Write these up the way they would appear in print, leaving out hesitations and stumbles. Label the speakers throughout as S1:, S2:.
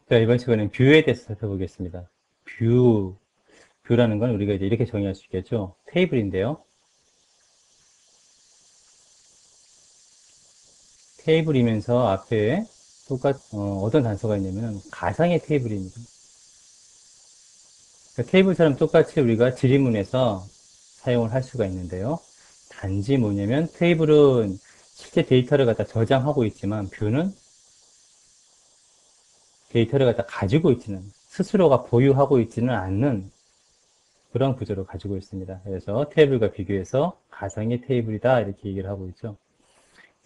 S1: 자, 이번 시간에는 뷰에 대해서 살펴보겠습니다. 뷰, 뷰라는 건 우리가 이제 이렇게 정의할 수 있겠죠. 테이블인데요. 테이블이면서 앞에 어떤 단서가 있냐면 가상의 테이블입니다. 그러니까 테이블처럼 똑같이 우리가 지리문에서 사용을 할 수가 있는데요. 단지 뭐냐면 테이블은 실제 데이터를 갖다 저장하고 있지만 뷰는 데이터를 갖다 가지고 있지는, 스스로가 보유하고 있지는 않는 그런 구조를 가지고 있습니다. 그래서 테이블과 비교해서 가상의 테이블이다 이렇게 얘기를 하고 있죠.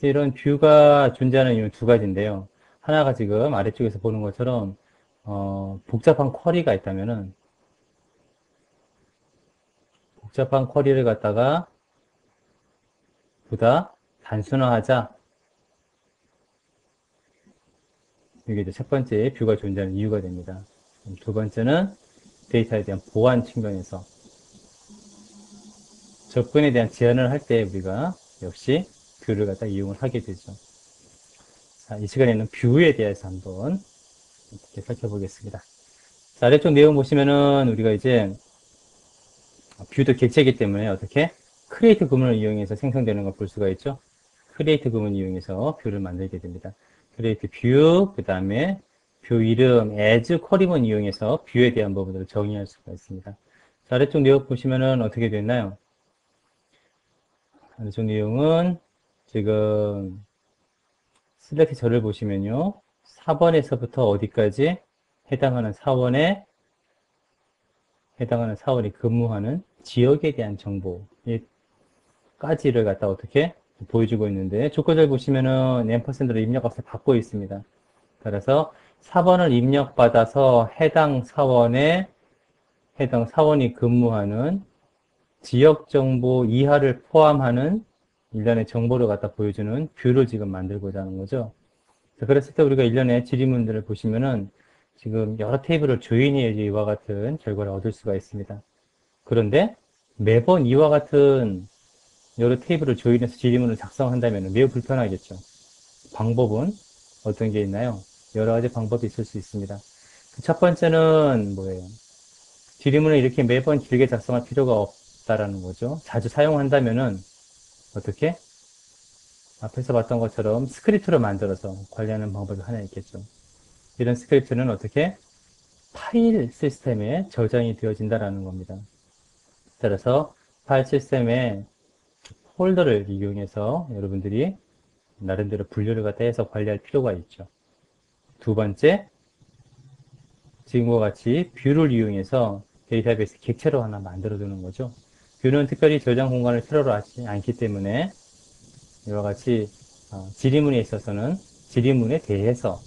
S1: 이런 뷰가 존재하는 이유는 두 가지인데요. 하나가 지금 아래쪽에서 보는 것처럼 복잡한 쿼리가 있다면은 복잡한 쿼리를 갖다가 보다 단순화하자. 이게 이제 첫 번째 뷰가 존재하는 이유가 됩니다. 두 번째는 데이터에 대한 보안 측면에서 접근에 대한 제한을 할 때 우리가 역시 뷰를 갖다 이용을 하게 되죠. 자, 이 시간에는 뷰에 대해서 한번 이렇게 살펴보겠습니다. 자, 아래쪽 내용 보시면은 우리가 이제 뷰도 객체이기 때문에 어떻게 크리에이트 구문을 이용해서 생성되는 걸 볼 수가 있죠. 크리에이트 구문 이용해서 뷰를 만들게 됩니다. 크리에이트 뷰, 그 다음에 뷰 이름, as 쿼리문 이용해서 뷰에 대한 부분들을 정의할 수가 있습니다. 자, 아래쪽 내용 보시면은 어떻게 됐나요? 아래쪽 내용은 지금 슬랙트 절을 보시면요. 4번에서부터 어디까지 해당하는 사원이 근무하는 지역에 대한 정보까지를 갖다 어떻게 보여주고 있는데 조건을 보시면은 앰퍼센드로 입력값을 받고 있습니다. 따라서 4번을 입력받아서 해당 사원이 근무하는 지역 정보 이하를 포함하는 일련의 정보를 갖다 보여주는 뷰를 지금 만들고자 하는 거죠. 자, 그랬을 때 우리가 일련의 지리문들을 보시면은 지금 여러 테이블을 조인해야지 이와 같은 결과를 얻을 수가 있습니다. 그런데 매번 이와 같은 여러 테이블을 조인해서 지리문을 작성한다면 매우 불편하겠죠. 방법은 어떤 게 있나요? 여러 가지 방법이 있을 수 있습니다. 첫 번째는 뭐예요? 지리문을 이렇게 매번 길게 작성할 필요가 없다라는 거죠. 자주 사용한다면은 어떻게? 앞에서 봤던 것처럼 스크립트로 만들어서 관리하는 방법이 하나 있겠죠. 이런 스크립트는 어떻게? 파일 시스템에 저장이 되어진다라는 겁니다. 따라서 파일 시스템에 폴더를 이용해서 여러분들이 나름대로 분류를 갖다 해서 관리할 필요가 있죠. 두 번째, 지금과 같이 뷰를 이용해서 데이터베이스 객체로 하나 만들어 두는 거죠. 뷰는 특별히 저장 공간을 필요로 하지 않기 때문에 이와 같이 지리문에 있어서는 지리문에 대해서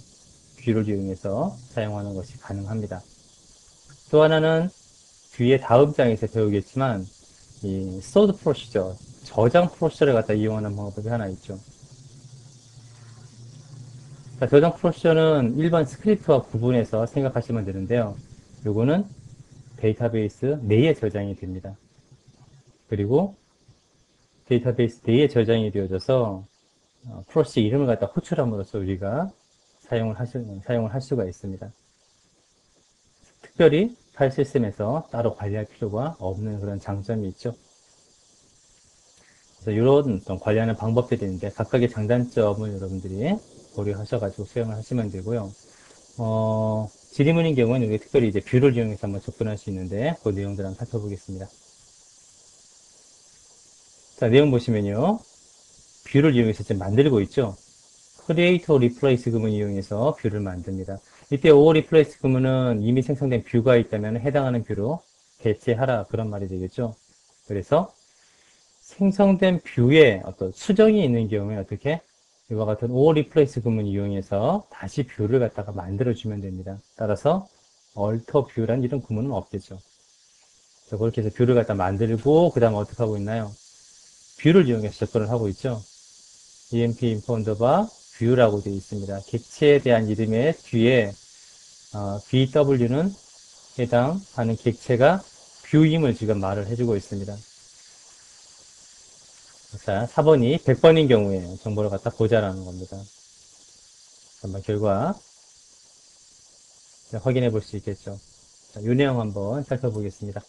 S1: 뷰를 이용해서 사용하는 것이 가능합니다. 또 하나는 뒤에 다음 장에서 배우겠지만 이 스토드 프로시저, 저장 프로시저를 갖다 이용하는 방법이 하나 있죠. 자, 저장 프로시저는 일반 스크립트와 구분해서 생각하시면 되는데요. 요거는 데이터베이스 내에 저장이 됩니다. 그리고 데이터베이스 내에 저장이 되어져서 프로시저 이름을 갖다 호출함으로써 우리가 사용을 할 수가 있습니다. 특별히 파일 시스템에서 따로 관리할 필요가 없는 그런 장점이 있죠. 그래서 이런 어떤 관리하는 방법들이 있는데 각각의 장단점을 여러분들이 고려하셔가지고 수행을 하시면 되고요. 지리문인 경우는 우리가 특별히 이제 뷰를 이용해서 한번 접근할 수 있는데 그 내용들 한번 살펴보겠습니다. 자, 내용 보시면요. 뷰를 이용해서 지금 만들고 있죠. Create or Replace 구문 이용해서 뷰를 만듭니다. 이때 or Replace 구문은 이미 생성된 뷰가 있다면 해당하는 뷰로 대체하라 그런 말이 되겠죠. 그래서 생성된 뷰에 어떤 수정이 있는 경우에 어떻게 이와 같은 or replace 구문 이용해서 다시 뷰를 갖다가 만들어주면 됩니다. 따라서 alter view란 이런 구문은 없겠죠. 자, 그렇게 해서 뷰를 갖다 만들고 그 다음에 어떻게 하고 있나요? 뷰를 이용해서 접근을 하고 있죠. emp informed by view라고 되어 있습니다. 객체에 대한 이름의 뒤에 bw는 해당하는 객체가 뷰임을 지금 말을 해주고 있습니다. 자, 4번이 100번인 경우에 정보를 갖다 보자라는 겁니다. 한번 결과 확인해 볼 수 있겠죠. 자, 이 내용 한번 살펴보겠습니다.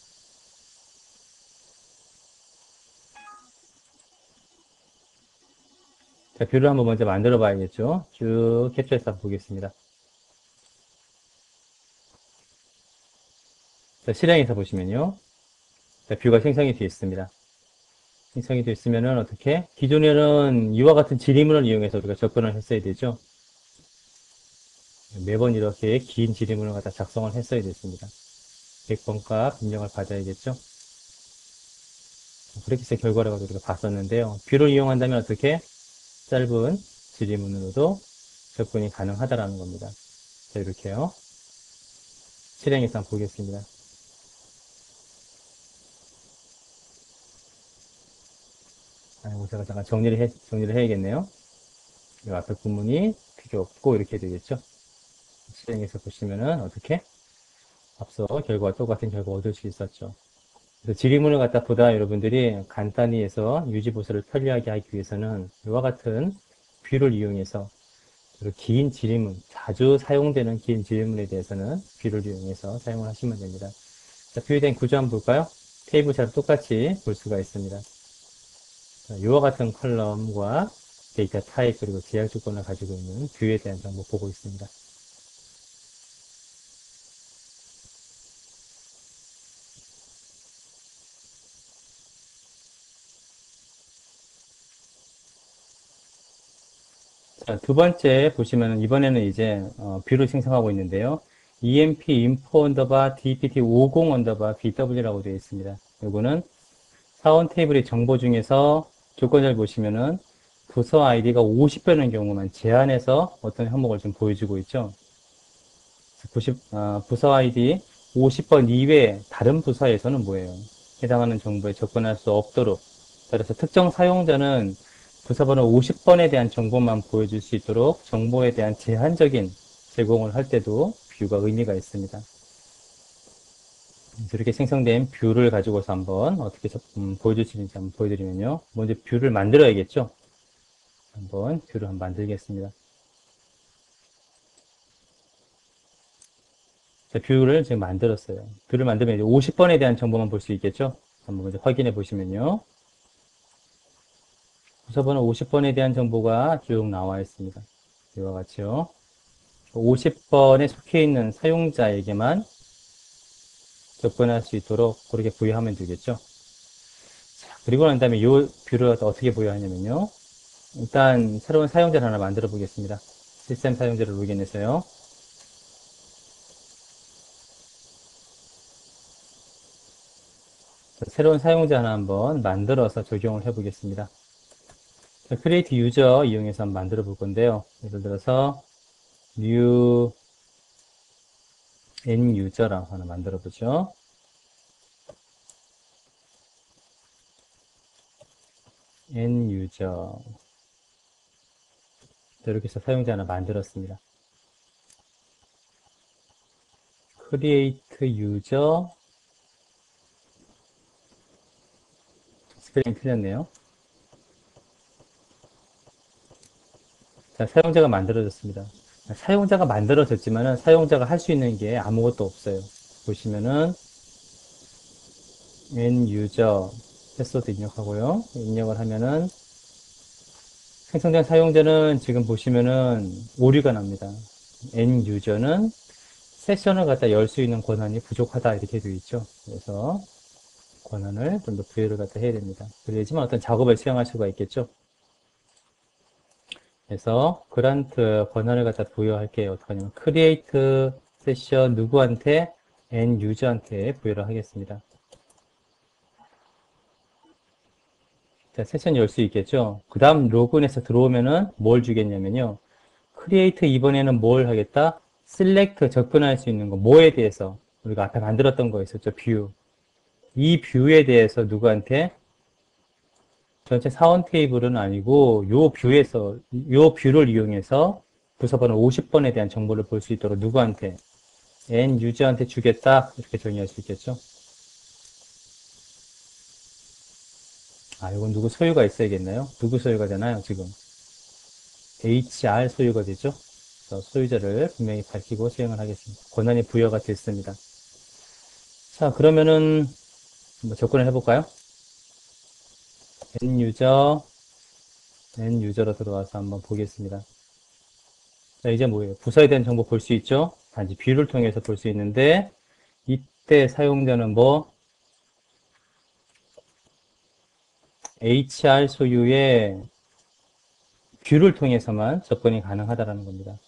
S1: 자, 뷰를 한번 먼저 만들어 봐야겠죠. 쭉 캡처해서 한번 보겠습니다. 자, 실행해서 보시면요. 자, 뷰가 생성이 되어 있습니다. 생성이 되어 있으면은 어떻게? 기존에는 이와 같은 지리문을 이용해서 우리가 접근을 했어야 되죠. 매번 이렇게 긴 지리문을 갖다 작성을 했어야 됐습니다. 100번 값 입력을 받아야겠죠. 그렇게 해서 결과를 우리가 봤었는데요. 뷰를 이용한다면 어떻게? 짧은 지리문으로도 접근이 가능하다라는 겁니다. 자, 이렇게요. 실행해서 한번 보겠습니다. 아이고, 제가 잠깐 정리를 해야겠네요. 이 앞에 구문이 필요 없고 이렇게 되겠죠. 실행해서 보시면은 어떻게? 앞서 결과와 똑같은 결과 얻을 수 있었죠. 그래서 지리문을 갖다 보다 여러분들이 간단히 해서 유지보수를 편리하게 하기 위해서는 이와 같은 뷰를 이용해서 긴 지리문, 자주 사용되는 긴 지리문에 대해서는 뷰를 이용해서 사용을 하시면 됩니다. 자, 뷰에 대한 구조 한번 볼까요? 테이블처럼 똑같이 볼 수가 있습니다. 자, 이와 같은 컬럼과 데이터 타입 그리고 제약 조건을 가지고 있는 뷰에 대한 정보 보고 있습니다. 자, 두 번째 보시면 이번에는 이제 뷰를 생성하고 있는데요. emp info 언더바 dpt 50 언더바 bw라고 되어 있습니다. 이거는 사원 테이블의 정보 중에서 조건을 보시면은 부서 아이디가 50번인 경우만 제한해서 어떤 항목을 좀 보여주고 있죠. 부서 아이디 50번 이외에 다른 부서에서는 뭐예요? 해당하는 정보에 접근할 수 없도록. 그래서 특정 사용자는 부서번호 50번에 대한 정보만 보여줄 수 있도록 정보에 대한 제한적인 제공을 할 때도 뷰가 의미가 있습니다. 이렇게 생성된 뷰를 가지고서 한번 어떻게 보여줄 수 있는지 한번 보여드리면요. 먼저 뷰를 만들어야겠죠. 한번 뷰를 한번 만들겠습니다. 자, 뷰를 지금 만들었어요. 뷰를 만들면 이제 50번에 대한 정보만 볼 수 있겠죠. 한번 먼저 확인해 보시면요. 부서번호 50번에 대한 정보가 쭉 나와 있습니다. 이와 같이요. 50번에 속해 있는 사용자에게만 접근할 수 있도록 그렇게 부여하면 되겠죠. 자, 그리고 난 다음에 이 뷰를 어떻게 부여하냐면요. 일단 새로운 사용자를 하나 만들어 보겠습니다. 시스템 사용자를 로그인해서요. 새로운 사용자 하나 한번 만들어서 적용을 해 보겠습니다. 크리에이트 유저 이용해서 한번 만들어 볼 건데요. 예를 들어서 new n 유저라고 하나 만들어 보죠. n 유저 이렇게 해서 사용자 하나 만들었습니다. create user 스펠링 틀렸네요. 자, 사용자가 만들어졌습니다. 사용자가 만들어졌지만은 사용자가 할 수 있는 게 아무것도 없어요. 보시면은 n user 패스워드 입력하고요. 입력을 하면은 생성된 사용자는 지금 보시면은 오류가 납니다. n user는 세션을 갖다 열 수 있는 권한이 부족하다 이렇게 되어 있죠. 그래서 권한을 좀 더 부여를 갖다 해야 됩니다. 그래야지만 어떤 작업을 수행할 수가 있겠죠. 그래서 그란트 권한을 갖다 부여할게요. 어떻게 하냐면 create 세션 누구한테 n 유저한테 부여를 하겠습니다. 자, 세션 열 수 있겠죠. 그 다음 로그인해서 들어오면은 뭘 주겠냐면요. create 이번에는 뭘 하겠다? select 접근할 수 있는 거 뭐에 대해서 우리가 앞에 만들었던 거 있었죠. 뷰. 이 뷰에 대해서 누구한테 전체 사원 테이블은 아니고 요 뷰를 이용해서 부서번호 50번에 대한 정보를 볼 수 있도록 누구한테 n 유저한테 주겠다 이렇게 정의할 수 있겠죠. 아, 이건 누구 소유가 있어야겠나요? 누구 소유가 되나요? 지금 HR 소유가 되죠. 그래서 소유자를 분명히 밝히고 수행을 하겠습니다. 권한이 부여가 됐습니다. 자, 그러면은 한번 접근을 해볼까요? N유저로 들어와서 한번 보겠습니다. 자, 이제 뭐예요? 부서에 대한 정보 볼 수 있죠? 단지 뷰를 통해서 볼 수 있는데, 이때 사용자는 뭐, HR 소유의 뷰를 통해서만 접근이 가능하다는 겁니다.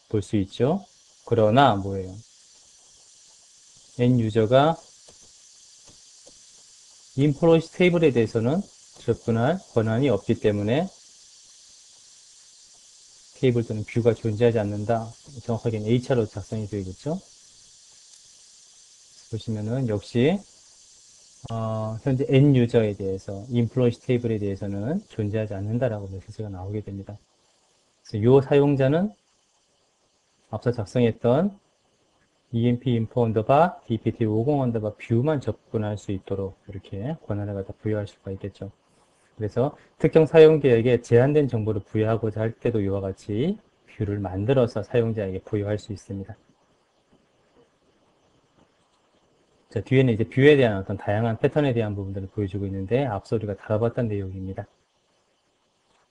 S1: 볼 수 있죠? 그러나 뭐예요? N유저가 인플로이스 테이블에 대해서는 접근할 권한이 없기 때문에 테이블 또는 뷰가 존재하지 않는다. 정확하게는 HR로 작성이 되겠죠? 보시면은 역시 현재 N유저에 대해서 인플로이스 테이블에 대해서는 존재하지 않는다라고 메시지가 나오게 됩니다. 그래서 이 사용자는 앞서 작성했던 emp info 언더바 dpt 50 언더바 뷰만 접근할 수 있도록 이렇게 권한을 갖다 부여할 수가 있겠죠. 그래서 특정 사용자에게 제한된 정보를 부여하고자 할 때도 이와 같이 뷰를 만들어서 사용자에게 부여할 수 있습니다. 자, 뒤에는 이제 뷰에 대한 어떤 다양한 패턴에 대한 부분들을 보여주고 있는데 앞서 우리가 다뤄봤던 내용입니다.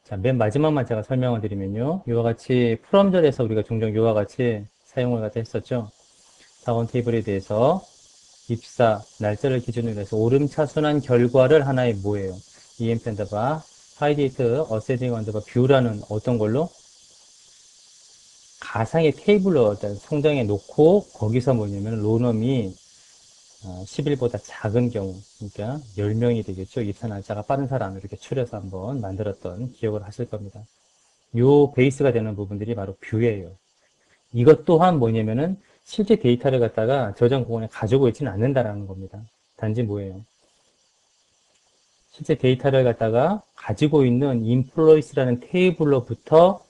S1: 자, 맨 마지막만 제가 설명을 드리면요. 이와 같이 프롬절에서 우리가 종종 이와 같이 사용을 갖다 했었죠. 사원 테이블에 대해서 입사, 날짜를 기준으로 해서 오름차순한 결과를 하나의 뭐예요? EMP 언더바, 하이데이트, 어세딩 언더바, 뷰라는 어떤 걸로? 가상의 테이블로 일단 성정해 놓고 거기서 뭐냐면 로넘이 10일보다 작은 경우, 그러니까 10명이 되겠죠. 입사 날짜가 빠른 사람 이렇게 추려서 한번 만들었던 기억을 하실 겁니다. 요 베이스가 되는 부분들이 바로 뷰예요. 이것 또한 뭐냐면은 실제 데이터를 갖다가 저장 공간에 가지고 있지는 않는다라는 겁니다. 단지 뭐예요? 실제 데이터를 갖다가 가지고 있는 인플로이스라는 테이블로부터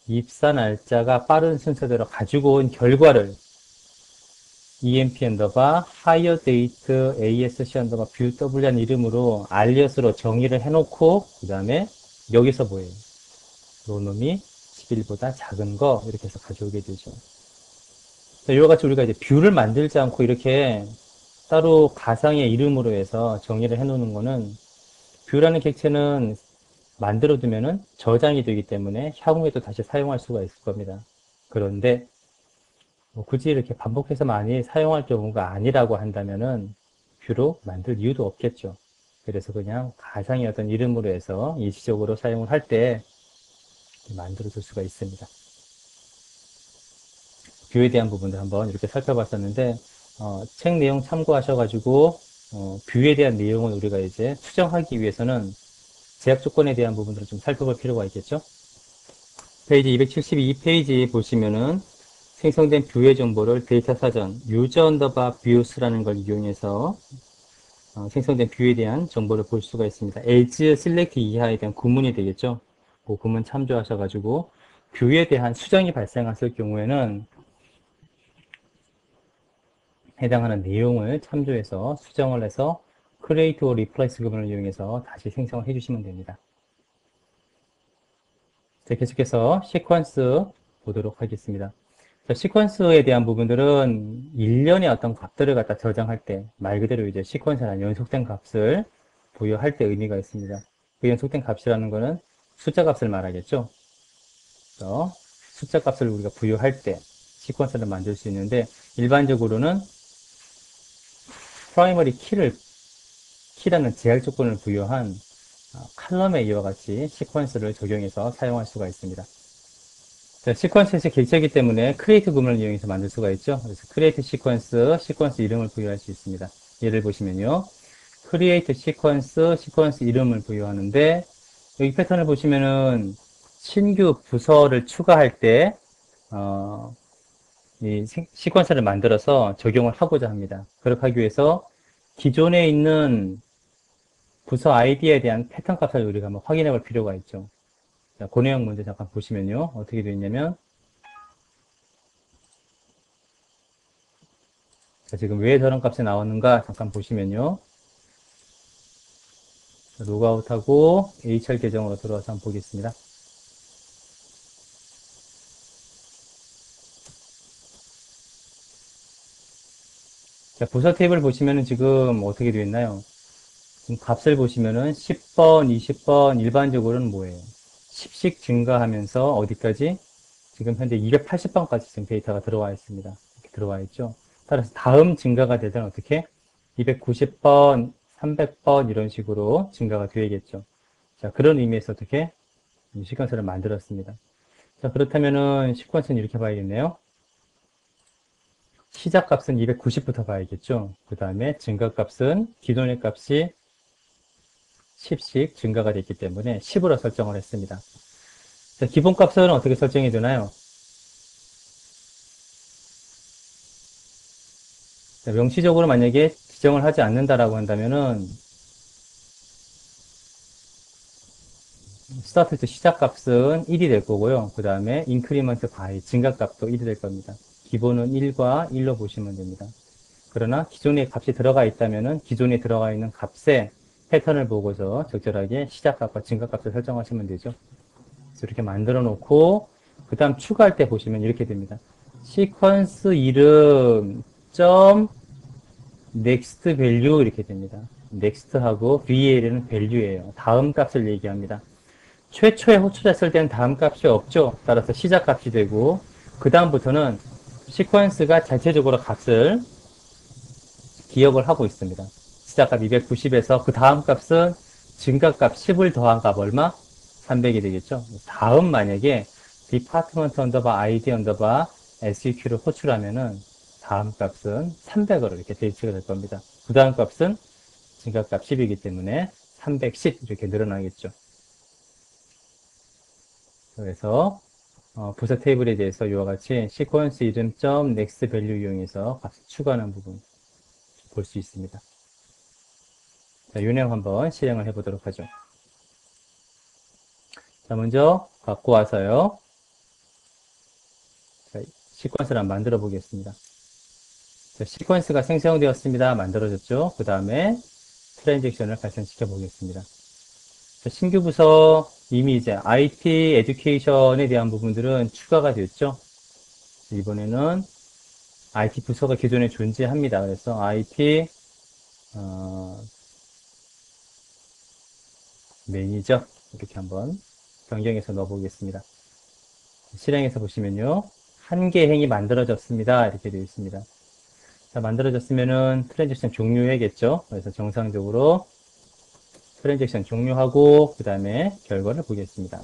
S1: 입사 날짜가 빠른 순서대로 가지고 온 결과를 emp 언더바 higher date asc 언더바 view w라는 이름으로 alias로 정의를 해놓고 그 다음에 여기서 뭐예요? 로놈이 10일보다 작은 거 이렇게 해서 가져오게 되죠. 이와 같이 우리가 이제 뷰를 만들지 않고 이렇게 따로 가상의 이름으로 해서 정의를 해놓는 거는 뷰라는 객체는 만들어두면은 저장이 되기 때문에 향후에도 다시 사용할 수가 있을 겁니다. 그런데 뭐 굳이 이렇게 반복해서 많이 사용할 경우가 아니라고 한다면은 뷰로 만들 이유도 없겠죠. 그래서 그냥 가상의 어떤 이름으로 해서 일시적으로 사용을 할 때 만들어줄 수가 있습니다. 뷰에 대한 부분들 한번 이렇게 살펴봤었는데 책 내용 참고하셔가지고 뷰에 대한 내용을 우리가 이제 수정하기 위해서는 제약 조건에 대한 부분들을 좀 살펴볼 필요가 있겠죠. 페이지 272페이지 보시면은 생성된 뷰의 정보를 데이터 사전 유저 언더바 뷰스라는 걸 이용해서 생성된 뷰에 대한 정보를 볼 수가 있습니다. as select 이하에 대한 구문이 되겠죠. 그 구문 참조하셔가지고 뷰에 대한 수정이 발생했을 경우에는 해당하는 내용을 참조해서 수정을 해서 create or replace 구문을 이용해서 다시 생성을 해주시면 됩니다. 자, 계속해서 시퀀스 보도록 하겠습니다. 자, 시퀀스에 대한 부분들은 일련의 어떤 값들을 갖다 저장할 때, 말 그대로 이제 시퀀스라는 연속된 값을 부여할 때 의미가 있습니다. 그 연속된 값이라는 거는 숫자 값을 말하겠죠. 그래서 숫자 값을 우리가 부여할 때 시퀀스를 만들 수 있는데, 일반적으로는 프라이머리 키라는 제약 조건을 부여한 칼럼에 이와 같이 시퀀스를 적용해서 사용할 수가 있습니다. 자, 시퀀스의 객체이기 때문에 create 구문을 이용해서 만들 수가 있죠. 그래서 create 시퀀스 이름을 부여할 수 있습니다. 예를 보시면요. create 시퀀스 이름을 부여하는데 여기 패턴을 보시면은 신규 부서를 추가할 때 이 시퀀스를 만들어서 적용을 하고자 합니다. 그렇게 하기 위해서 기존에 있는 부서 아이디에 대한 패턴 값을 우리가 한번 확인해 볼 필요가 있죠. 자, 그 내용 먼저 잠깐 보시면요. 어떻게 되어 있냐면, 자, 지금 왜 저런 값이 나오는가 잠깐 보시면요. 로그아웃하고 HR 계정으로 들어와서 한번 보겠습니다. 자, 부서 테이블 보시면은 지금 어떻게 되어 있나요? 지금 값을 보시면은 10번, 20번 일반적으로는 뭐예요? 10씩 증가하면서 어디까지? 지금 현재 280번까지 지금 데이터가 들어와 있습니다. 이렇게 들어와 있죠. 따라서 다음 증가가 되든 어떻게? 290번, 300번 이런 식으로 증가가 되겠죠. 자, 그런 의미에서 어떻게? 이 시퀀스를 만들었습니다. 자, 그렇다면은 시퀀스는 이렇게 봐야겠네요. 시작값은 290부터 봐야겠죠. 그 다음에 증가값은 기존의 값이 10씩 증가가 됐기 때문에 10으로 설정을 했습니다. 자, 기본값은 어떻게 설정이 되나요? 자, 명시적으로 만약에 지정을 하지 않는다라고 한다면은 스타트 때 시작값은 1이 될 거고요. 그 다음에 인크리먼트 바이 증가값도 1이 될 겁니다. 기본은 1과 1로 보시면 됩니다. 그러나 기존에 값이 들어가 있다면은 기존에 들어가 있는 값의 패턴을 보고서 적절하게 시작값과 증가값을 설정하시면 되죠. 그래서 이렇게 만들어 놓고 그 다음 추가할 때 보시면 이렇게 됩니다. 시퀀스 이름 점 next value 이렇게 됩니다. next하고 val는 value예요. 다음 값을 얘기합니다. 최초에 호출했을 때는 다음 값이 없죠. 따라서 시작 값이 되고 그 다음부터는 시퀀스가 자체적으로 값을 기억을 하고 있습니다. 시작값 290에서 그 다음 값은 증가값 10을 더한 값 얼마? 300이 되겠죠. 다음 만약에 department 언더바 id 언더바 seq를 호출하면은 다음 값은 300으로 이렇게 대입치가 될 겁니다. 그 다음 값은 증가값 10이기 때문에 310 이렇게 늘어나겠죠. 그래서 부서 테이블에 대해서 이와 같이 시퀀스 이름 점 next value 이용해서 값을 추가하는 부분 볼 수 있습니다. 자, 이 내용 한번 실행을 해보도록 하죠. 자, 먼저 갖고 와서요. 자, 시퀀스를 한번 만들어 보겠습니다. 자, 시퀀스가 생성되었습니다. 만들어졌죠. 그 다음에 트랜잭션을 발생시켜 보겠습니다. 자, 신규 부서 이미 이제 IT 에듀케이션에 대한 부분들은 추가가 됐죠. 이번에는 IT 부서가 기존에 존재합니다. 그래서 IT 매니저 이렇게 한번 변경해서 넣어보겠습니다. 실행해서 보시면요. 한 개 행이 만들어졌습니다. 이렇게 되어 있습니다. 자, 만들어졌으면은 트랜잭션 종료해야겠죠. 그래서 정상적으로 트랜잭션 종료하고 그 다음에 결과를 보겠습니다.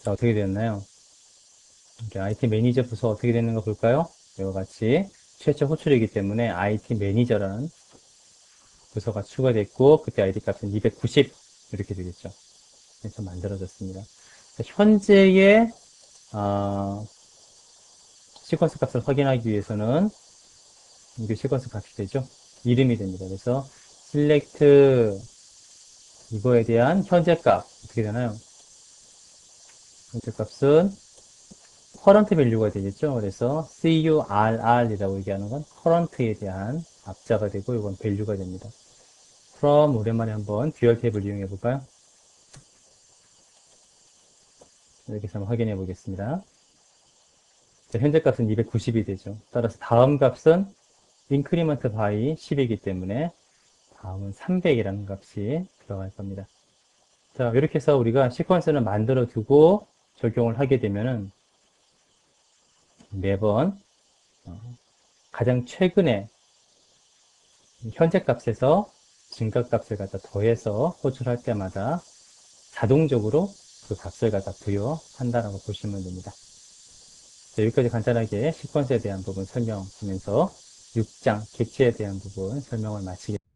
S1: 자, 어떻게 되었나요? 이렇게 IT 매니저 부서 어떻게 되는 거 볼까요? 이와 같이 최초 호출이기 때문에 IT 매니저라는 부서가 추가됐고 그때 ID 값은 290 이렇게 되겠죠. 그래서 만들어졌습니다. 자, 현재의 시퀀스 값을 확인하기 위해서는 이게 시퀀스 값이 되죠. 이름이 됩니다. 그래서 select 이거에 대한 현재 값 어떻게 되나요? 현재 값은 current value가 되겠죠. 그래서 curr이라고 얘기하는 건 current에 대한 앞자가 되고 이건 value가 됩니다. from 오랜만에 한번 듀얼 탭을 이용해 볼까요? 이렇게 해서 한번 확인해 보겠습니다. 자, 현재 값은 290이 되죠. 따라서 다음 값은 increment by 10이기 때문에 다음은 300이라는 값이 들어갈 겁니다. 자, 이렇게 해서 우리가 시퀀스를 만들어 두고 적용을 하게 되면은 매번 가장 최근에 현재 값에서 증가값을 갖다 더해서 호출할 때마다 자동적으로 그 값을 갖다 부여한다라고 보시면 됩니다. 자, 여기까지 간단하게 시퀀스에 대한 부분 설명하면서 6장 객체에 대한 부분 설명을 마치겠습니다.